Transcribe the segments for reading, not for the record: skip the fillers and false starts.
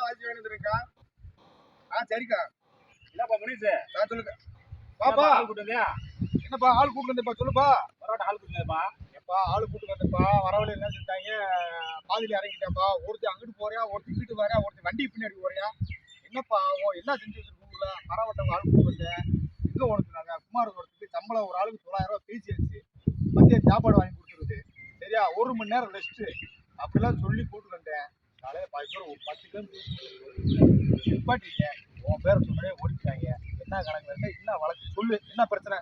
வாசி வேணுது இருக்கா? சரிக்கா. என்னப்பா முனிசு? சொல்லுங்க. பாப்பா ஆள் கூட்டு வந்தியா? என்னப்பா ஆள் கூட்டு வந்தப்பா சொல்லுப்பா. பரவாயில்ல ஆள் கூட்டு வந்தப்பா. எப்பா ஆள் கூட்டு வந்தப்பா வரவழி என்ன செஞ்சாங்க பாதியில இறங்கிட்டேன்ப்பா. ஒருத்தர் அங்கிட்டு போறியா, ஒருத்தர் இங்கிட்டு வரையா, ஒருத்தர் வண்டி பின்னாடி போறியா. என்னப்பா என்ன செஞ்சு வச்சிருக்கோம்ல மரவட்டம் ஆள் கூட்டு வந்தேன். எங்க உனக்குனாங்க குமார் ஒருத்தருக்கு சம்பளம் ஒரு ஆளுக்கு 900 ரூபாய் பேசியாச்சு. மத்திய சாப்பாடு வாங்கி கொடுத்துருது. சரியா 1 மணி நேரம் ரெஸ்ட் அப்படிலாம் சொல்லி கூட்டு வந்தேன். காலையில 10 கிலோமீட்டர் நிப்பாட்டிங்க. உன் பேரை சொன்னே ஓடிட்டாங்க. என்ன கணக்குல இருக்க என்ன வழக்கு சொல்லு. என்ன பிரச்சனை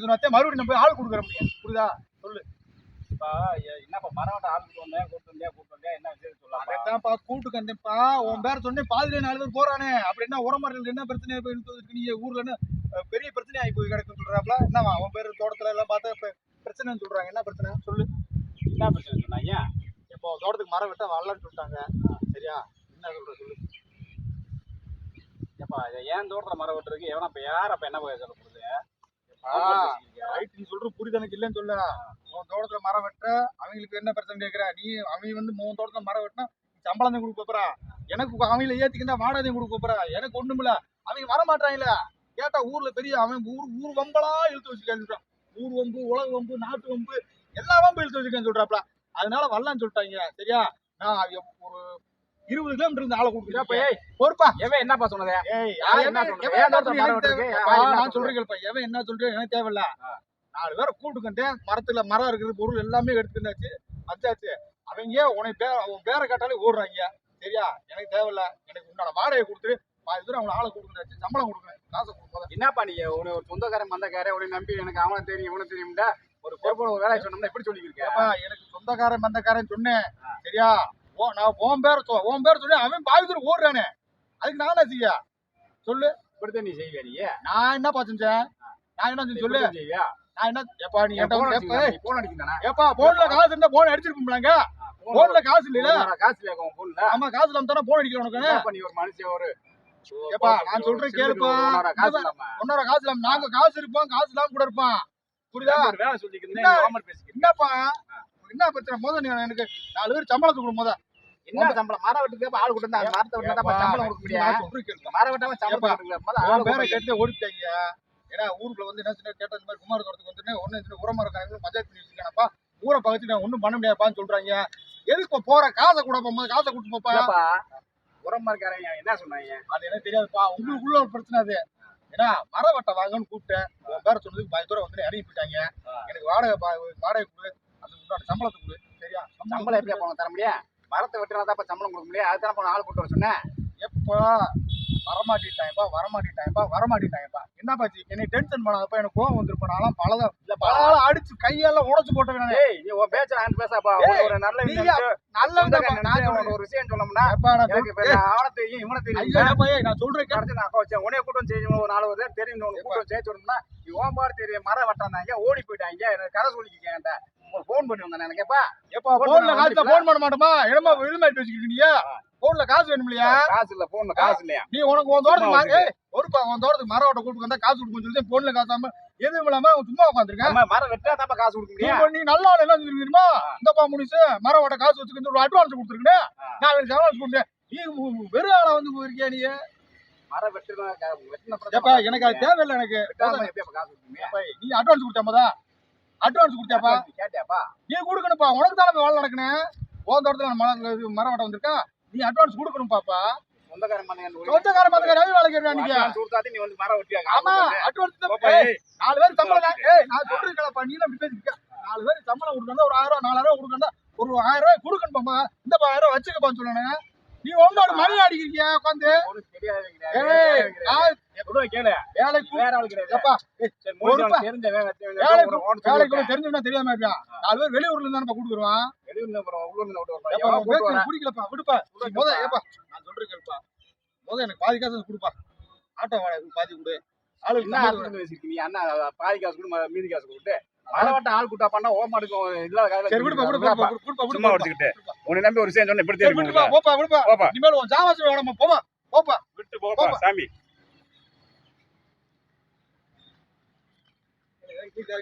சொன்னாத்தே மறுபடியும் நம்ம ஆள் கொடுக்குற முடியும். புரியுதா சொல்லு. என்னப்பா மரவட்ட ஆள் கூட்டு வந்தியா என்ன விஷயம் சொல்லலாம். அதைத்தான்ப்பா கூட்டுக்கு வந்தேன்ப்பா. உன் பேரை சொன்னே பாதியிலே 4 பேர் போறானே. அப்படி என்ன உரமாடுறது என்ன பிரச்சனையா போய் இழுத்து நீங்க ஊர்ல என்ன பெரிய பிரச்சனை ஆகி போய் கிடக்குன்னு சொல்றாப்ல. என்னவா உன் பேர் தோட்டத்துல எல்லாம் பார்த்தா இப்ப பிரச்சனைன்னு சொல்றாங்க. என்ன பிரச்சனை சொல்லு. என்ன பிரச்சனை சொன்னாங்க? எப்போ தோட்டத்துக்கு மரம் வெட்ட வரலன்னு சொல்லிட்டாங்க. சரியா என்ன சொல்ற சொல்லு. ஏப்பா ஏன் தோட்டத்துல மரம் வெட்டுறதுக்கு எவனா இப்ப யார் அப்ப என்ன சொல்ல போகுது? நீ சொல்ற புரியுது எனக்கு இல்லைன்னு சொல்ல. உன் தோட்டத்துல மரம் வெட்ட அவங்களுக்கு என்ன பிரச்சனை கேட்கிற நீ. அவங்க வந்து உன் தோட்டத்துல மரம் வெட்டினா சம்பளம் தான் கொடுக்க போறா. எனக்கு அவங்கள ஏத்திக்கிட்டா வாடகை கொடுக்க போறா. எனக்கு ஒண்ணுமில்ல. அவங்க வர மாட்டாங்களா கேட்டா ஊர்ல பெரிய அவன் ஊர் வம்பலா இழுத்து வச்சுக்கான். ஊர் வம்பு உலக வம்பு நாட்டு வம்பு எல்லா வம்பு இழுத்து வச்சுக்கேன்னு சொல்றாப்ல. அதனால வரலான்னு சொல்லிட்டாங்க. சரியா நான் ஒரு 20 கிலோமீட்டர் இருந்து ஆளை கொடுக்குறேன். பொறுப்பா எவன் என்னப்பா சொன்னதே? நான் சொல்றேன்ப்பா. எவன் என்ன சொல்றேன் எனக்கு தேவையில்ல. 4 பேரை கூட்டுக்கிட்டேன். மரத்துல மரம் இருக்கிற பொருள் எல்லாமே எடுத்துக்கிட்டாச்சு வச்சாச்சு. அவங்க உன் பேரை கேட்டாலே ஓடுறாங்க. சரியா எனக்கு தேவையில்ல. எனக்கு உண்டான வாடகை கொடுத்துட்டு அவங்க ஆளை கொடுக்குறாச்சு. சம்பளம் கொடுக்குறேன். காசை கொடுப்போம். என்னப்பா நீங்க ஒரு சொந்தக்காரன் மந்தக்காரன் உடனே நம்பி எனக்கு அவனை தெரியும் இவனை தெரியும்டா ஒரு பொறுப்பான ஒரு வேலை சொன்னோம்னா எப்படி சொல்லியிருக்கேன். எனக்கு சொந்தக்காரன் மந்தக்காரன் சொன்னேன். சரியா நான் உன் பேர் சொன்னேன். அவன் பாதித்து ஓடுறானே. அதுக்கு நான் என்ன செய்ய சொல்லு. இப்படித்தான் நீ செய்வியா? நீ நான் என்னப்பா செஞ்சேன்? நான் என்ன செஞ்சு சொல்லு. நான் என்ன எப்பா நீ போன் அடிக்கிறானா? ஏப்பா போன்ல காசு இருந்தா போன் அடிச்சிருப்போம்லாங்க. போன்ல காசு இல்ல. காசு இல்ல போன்ல. ஆமா காசு இல்லாம தானே போன் அடிக்கிறேன் உனக்கு. நீ ஒரு மனுஷன் ஒரு ஏப்பா நான் சொல்றேன் கேளுப்பா. உன்னோட காசு இல்லாம நாங்க காசு இருப்போம். காசு இல்லாம கூட இருப்பான். புரியுதா? வேலை சொல்லிக்கிறேன். என்னப்பா என்ன பிரச்சனை? முதல்ல எனக்கு 4 பேர் சம்பளத்துக்கு கொடு. முதல்ல என்ன சம்பளம்? மரம் வெட்டுக்கு ஆள் கொடுத்தா மரத்தை வெட்டா சம்பளம் கொடுக்க முடியாது. மரம் வெட்டாம சம்பளம் பேரை கேட்டு ஓடிட்டாங்க. ஏன்னா ஊருக்குள்ள வந்து என்ன கேட்ட இந்த மாதிரி குமார் தோட்டத்துக்கு வந்து ஒண்ணு உரமா இருக்காங்க பஞ்சாயத்து பண்ணி வச்சிருக்கானப்பா. ஊரை பகச்சு நான் ஒண்ணும் பண்ண முடியாதுப்பான்னு சொல்றாங்க. எதுக்கு போற காசை கூட காசை கொடுத்து போப்பா. உரமா இருக்காங்க என்ன சொன்னாங்க? அது எனக்கு தெரியாதுப்பா. உங்களுக்குள்ள ஒரு பிரச்சனை அது. ஏன்னா மரம் வெட்ட வாங்கன்னு கூப்பிட்டேன். பேரை சொன்னதுக்கு 10 தூரம் வந்து இறங்கி போயிட்டாங்க. எனக்கு வாடகை கொடு. அது உண்டான சம்பளத்தை கொடு. சரியா சம்பளம் எப்படியா போன தர முடியும்? மரத்தை வெட்டுறதா சம்பளம் கொடுக்க முடியாது. அதுதான் போன ஆள் கூட்டு வர சொன்னேன். எப்போ வரமாட்டிட்டாங்கப்பா. என்ன பாச்சு என்னை டென்ஷன் பண்ணாதப்பா. எனக்கு கோவம் வந்துருப்பா. நான்லாம் பல அடிச்சு கையெல்லாம் உடச்சு போட்டேன். நீ உன் பேச்ச நான் பேசாப்பா. ஒரு நல்ல ஒரு விஷயம் சொன்னோம்னா அவனை தெரியும் இவனை தெரியும். நான் சொல்றேன் உனைய கூட்டம் செய்யும் 4 பேர் தெரியும். கூட்டம் செய்ய சொன்னா நீ ஓன் பாடு தெரியும். மரம் வெட்டாங்க ஓடி போயிட்டாங்க. எனக்கு கதை சொல்லிக்க போன் பண்ணி வந்தேன். எனக்குப்பா எப்பா போன்ல காசு போன் பண்ண மாட்டோமா? என்னமா விழுமாட்டி வச்சுக்கிட்டீங்க. போன்ல காசு வேணும் இல்லையா? காசு இல்ல. போன்ல காசு இல்லையா? நீ உனக்கு உன் தோட்டத்துக்கு ஒருப்பா உன் தோட்டத்துக்கு மரம் வெட்ட கூட்டு வந்தா காசு கொடுக்கணும்னு சொல்லி போன்ல காசாம எதுவும் இல்லாம சும்மா உட்காந்துருக்கேன். மரம் வெட்டா தான் காசு கொடுக்க முடியும். நீ நல்லா என்ன தெரியுமா? இந்தப்பா முனிசு மரம் வெட்ட காசு வச்சுக்கிட்டு ஒரு அட்வான்ஸ் கொடுத்துருக்கேன். நான் அட்வான்ஸ் கொடுத்தேன். நீ வெறும் ஆளா வந்து போயிருக்கியா? நீ மரம் வெட்டுனா எனக்கு அது தேவையில்லை. எனக்கு நீ அட்வான்ஸ் கொடுத்தாமதா அட்வான்ஸ் கொடுத்தாப்பா கேட்டியாப்பா? நீ கொடுக்கணும்ப்பா. உனக்கு தானே வேலை நடக்கணும். உன் தோட்டத்துல மரம் வெட்ட வந்திருக்கா. நீ அட்வான்ஸ் கொடுக்கணும் பாப்பா. சொந்தக்காரன் வேலைக்கு நீ வந்து மரம் வெட்டியா? ஆமா அட்வான்ஸ் 4 பேர் சம்பளம். நான் சொல்றேன்ப்பா. நீ எல்லாம் பேசிருக்க 4 பேர் சம்பளம் கொடுக்கணும். ஒரு 1000 4000 கொடுக்கணும். ஒரு 1000 ரூபாய் கொடுக்கணும்ப்பா. இந்த 1000 ரூபாய் வச்சுக்கப்பான்னு சொல்லணும். நீ உன்னோட மணி அடிக்கிறீங்க உட்காந்து. தெரிஞ்சுன்னா தெரியாம 4 பேர் வெளியூர்ல இருந்தா கூடுக்குருவான். குடிக்கலப்பா விடுப்பா. நான் சொல்றேன் கேளுப்பா. எனக்கு பாதி காசு கொடுப்பா. ஆட்டோ வாடகை பாதி கொடு. நீ அண்ணா பாதி காசு கொடு மீதி காசு கொடுத்து மரவட்ட ஆள் கூட்டா பண்ணா ஓமாடுக்கும் இல்லாத சும்மா வச்சுக்கிட்டு உன்னை நம்பி ஒரு விஷயம் சொன்ன இப்படி இனிமேல் உன் ஜாவாசி வேணாமா? போப்பா விட்டு போப்பா சாமி. கீழே